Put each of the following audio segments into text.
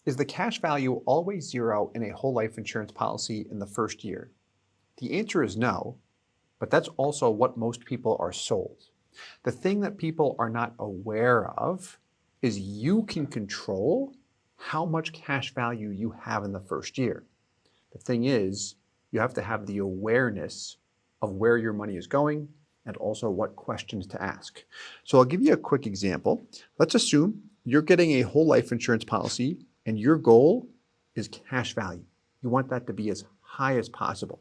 Is the cash value always zero in a whole life insurance policy in the first year? The answer is no, but that's also what most people are sold. The thing that people are not aware of is you can control how much cash value you have in the first year. The thing is, you have to have the awareness of where your money is going and also what questions to ask. So I'll give you a quick example. Let's assume you're getting a whole life insurance policy and your goal is cash value. You want that to be as high as possible.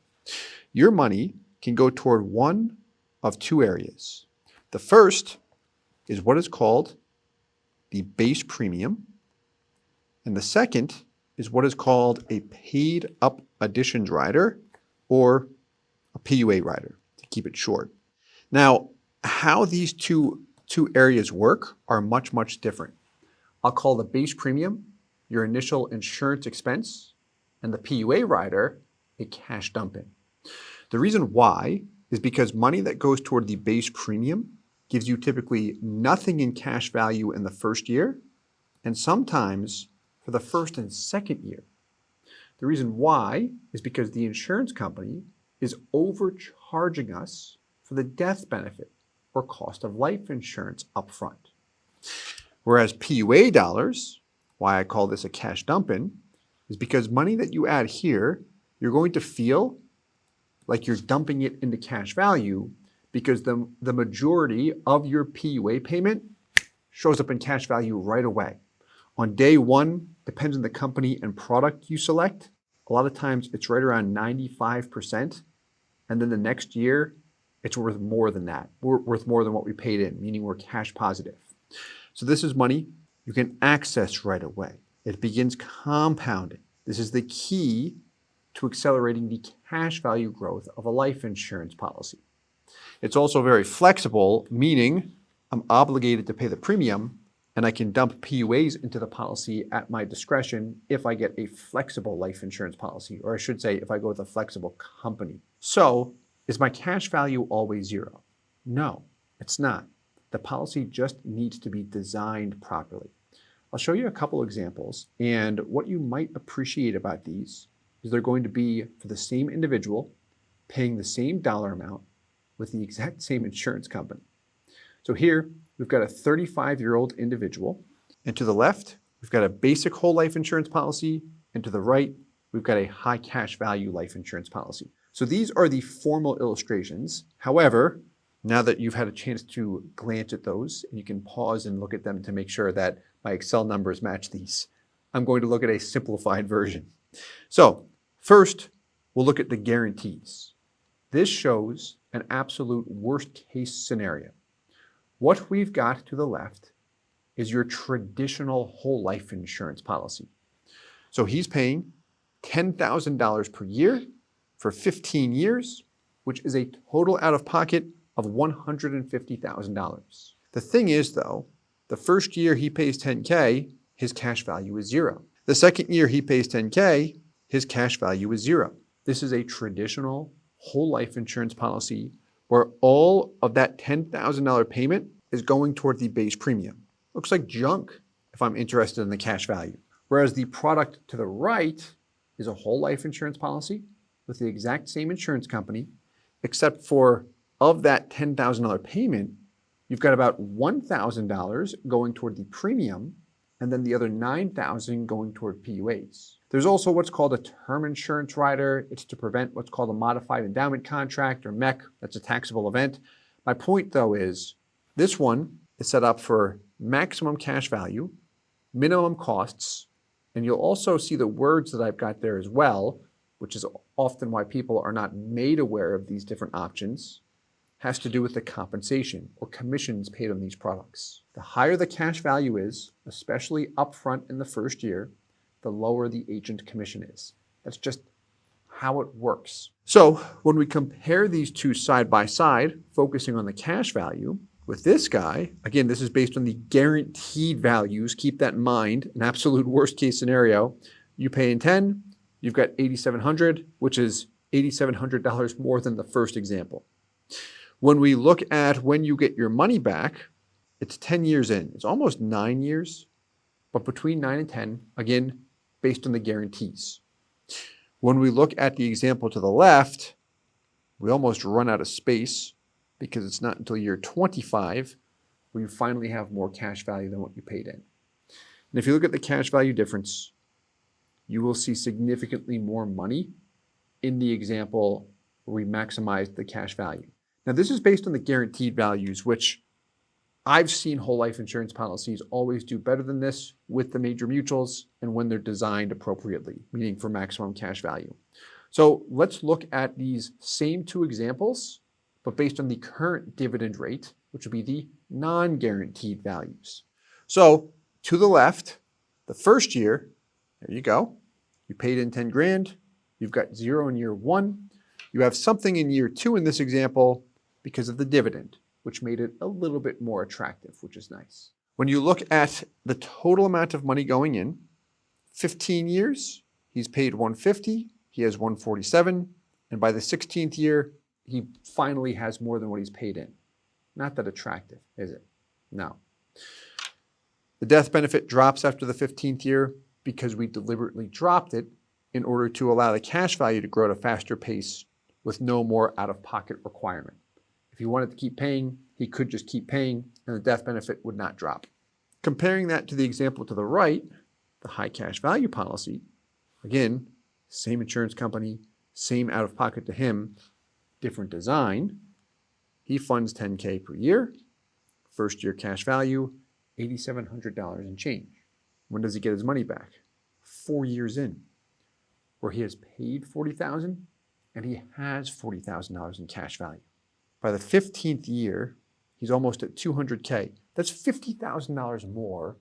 Your money can go toward one of two areas. The first is what is called the base premium, and the second is what is called a paid up additions rider, or a PUA rider, to keep it short. Now, how these two areas work are much different. I'll call the base premium your initial insurance expense, and the PUA rider a cash dump in. The reason why is because money that goes toward the base premium gives you typically nothing in cash value in the first year, and sometimes for the first and second year. The reason why is because the insurance company is overcharging us for the death benefit or cost of life insurance upfront. Whereas PUA dollars, why I call this a cash dump in, is because money that you add here, you're going to feel like you're dumping it into cash value because the majority of your PUA payment shows up in cash value right away. On day one, depends on the company and product you select. A lot of times it's right around 95%. And then the next year, it's worth more than that. We're worth more than what we paid in, meaning we're cash positive. So this is money you can access right away. It begins compounding. This is the key to accelerating the cash value growth of a life insurance policy. It's also very flexible, meaning I'm obligated to pay the premium and I can dump PUAs into the policy at my discretion if I get a flexible life insurance policy, or I should say if I go with a flexible company. So, is my cash value always zero? No, it's not. The policy just needs to be designed properly. I'll show you a couple examples, and what you might appreciate about these is they're going to be for the same individual paying the same dollar amount with the exact same insurance company. So here, we've got a 35-year-old individual, and to the left, we've got a basic whole life insurance policy, and to the right, we've got a high cash value life insurance policy. So these are the formal illustrations. However, now that you've had a chance to glance at those, and you can pause and look at them to make sure that my Excel numbers match these, I'm going to look at a simplified version. So first, we'll look at the guarantees. This shows an absolute worst case scenario. What we've got to the left is your traditional whole life insurance policy. So he's paying $10,000 per year for 15 years, which is a total out of pocket of $150,000. The thing is though, the first year he pays $10K, his cash value is zero. The second year he pays $10K, his cash value is zero. This is a traditional whole life insurance policy where all of that $10,000 payment is going toward the base premium. Looks like junk if I'm interested in the cash value. Whereas the product to the right is a whole life insurance policy with the exact same insurance company, except for of that $10,000 payment, you've got about $1,000 going toward the premium, and then the other $9,000 going toward PUAs. There's also what's called a term insurance rider. It's to prevent what's called a modified endowment contract, or MEC. That's a taxable event. My point though is this one is set up for maximum cash value, minimum costs, and you'll also see the words that I've got there as well, which is often why people are not made aware of these different options, has to do with the compensation or commissions paid on these products. The higher the cash value is, especially upfront in the first year, the lower the agent commission is. That's just how it works. So when we compare these two side by side, focusing on the cash value, with this guy, again, this is based on the guaranteed values. Keep that in mind. An absolute worst case scenario, you pay in 10, you've got $8,700, which is $8,700 more than the first example. When we look at when you get your money back, it's 10 years in. It's almost 9 years, but between 9 and 10, again, based on the guarantees. When we look at the example to the left, we almost run out of space because it's not until year 25 where you finally have more cash value than what you paid in. And if you look at the cash value difference, you will see significantly more money in the example where we maximize the cash value. Now, this is based on the guaranteed values, which I've seen whole life insurance policies always do better than this with the major mutuals and when they're designed appropriately, meaning for maximum cash value. So let's look at these same two examples, but based on the current dividend rate, which would be the non-guaranteed values. So to the left, the first year, there you go. You paid in 10 grand. You've got 0 in year 1. You have something in year 2 in this example because of the dividend, which made it a little bit more attractive, which is nice. When you look at the total amount of money going in, 15 years, he's paid 150, he has 147, and by the 16th year, he finally has more than what he's paid in. Not that attractive, is it? No. The death benefit drops after the 15th year because we deliberately dropped it in order to allow the cash value to grow at a faster pace with no more out-of-pocket requirement. If he wanted to keep paying, he could just keep paying and the death benefit would not drop. Comparing that to the example to the right, the high cash value policy, again, same insurance company, same out-of-pocket to him, different design. He funds $10K per year, first year cash value, $8,700 and change. When does he get his money back? 4 years in, where he has paid $40,000 and he has $40,000 in cash value. By the 15th year, he's almost at $200K. That's $50,000 more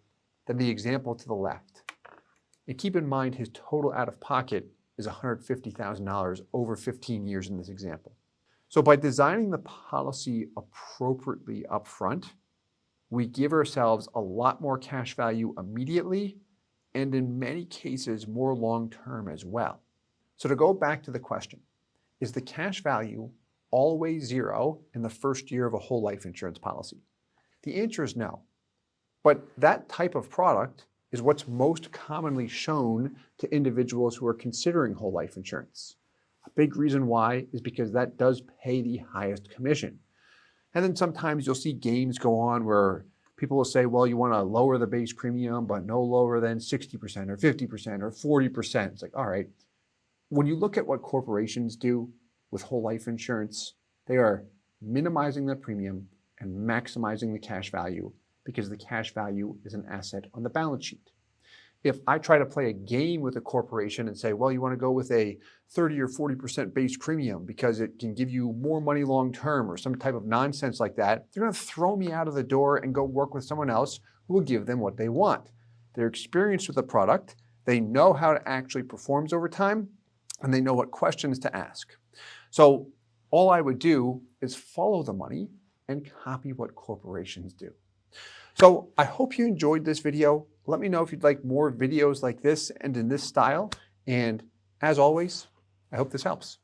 than the example to the left. And keep in mind, his total out-of-pocket is $150,000 over 15 years in this example. So by designing the policy appropriately up front, we give ourselves a lot more cash value immediately and in many cases more long-term as well. So to go back to the question, is the cash value always 0 in the first year of a whole life insurance policy? The answer is no. But that type of product is what's most commonly shown to individuals who are considering whole life insurance. A big reason why is because that does pay the highest commission. And then sometimes you'll see games go on where people will say, well, you want to lower the base premium, but no lower than 60% or 50% or 40%. It's like, all right. When you look at what corporations do with whole life insurance, they are minimizing the premium and maximizing the cash value because the cash value is an asset on the balance sheet. If I try to play a game with a corporation and say, well, you want to go with a 30 or 40% base premium because it can give you more money long term or some type of nonsense like that, they're going to throw me out of the door and go work with someone else who will give them what they want. They're experienced with the product, they know how it actually performs over time, and they know what questions to ask. So all I would do is follow the money and copy what corporations do. So I hope you enjoyed this video. Let me know if you'd like more videos like this and in this style. And as always, I hope this helps.